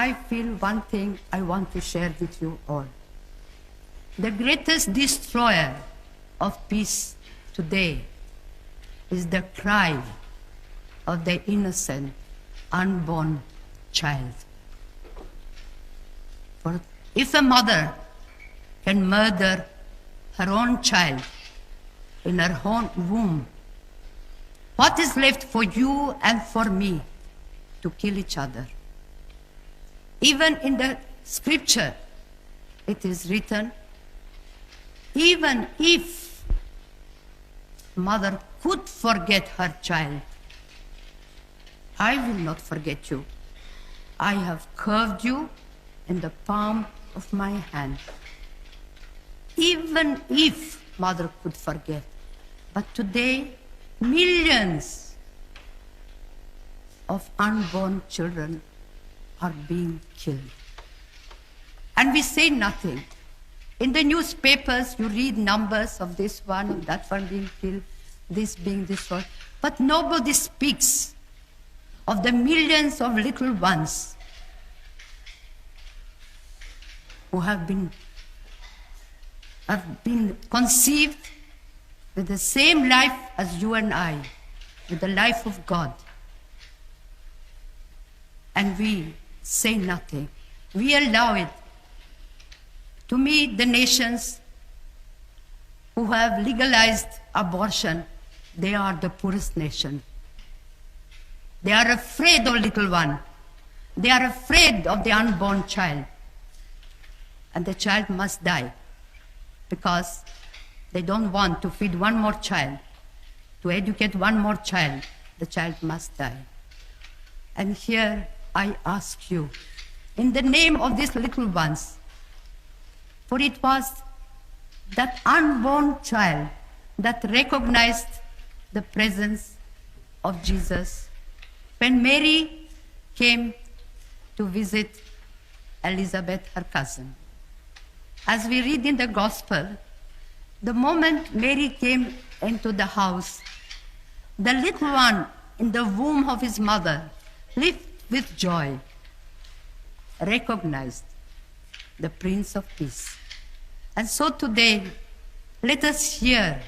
I feel one thing I want to share with you all. The greatest destroyer of peace today is the cry of the innocent, unborn child. For if a mother can murder her own child in her own womb, what is left for you and for me to kill each other? Even in the scripture, it is written, even if mother could forget her child, I will not forget you. I have curved you in the palm of my hand. Even if mother could forget. But today, millions of unborn children are being killed. And we say nothing. In the newspapers, you read numbers of this one, of that one being killed, this being destroyed. But nobody speaks of the millions of little ones who have been conceived with the same life as you and I, with the life of God. And we say nothing. We allow it. To me, the nations who have legalized abortion, they are the poorest nation. They are afraid of little one. They are afraid of the unborn child. And the child must die because they don't want to feed one more child, to educate one more child. The child must die. And here I ask you, in the name of these little ones, for it was that unborn child that recognized the presence of Jesus when Mary came to visit Elizabeth, her cousin. As we read in the gospel, the moment Mary came into the house, the little one in the womb of his mother leaped with joy, recognized the Prince of Peace. And so today, let us here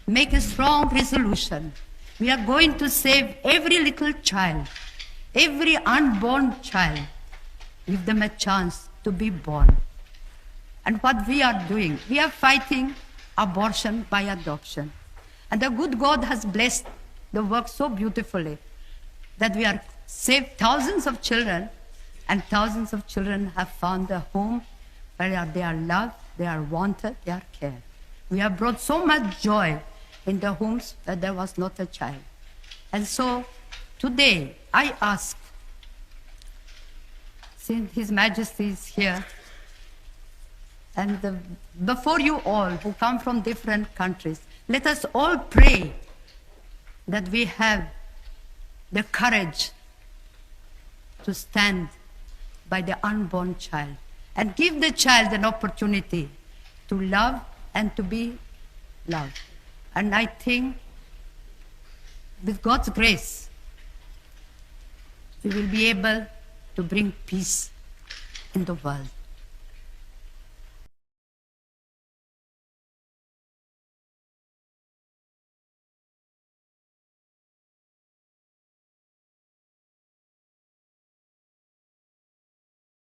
make a strong resolution. We are going to save every little child, every unborn child, give them a chance to be born. And what we are doing, we are fighting abortion by adoption. And the good God has blessed the work so beautifully that we are saved thousands of children, and thousands of children have found a home where they are loved, they are wanted, they are cared. We have brought so much joy in the homes where there was not a child. And so today I ask, since His Majesty is here, and before you all who come from different countries, let us all pray that we have the courage to stand by the unborn child and give the child an opportunity to love and to be loved. And I think with God's grace, we will be able to bring peace in the world.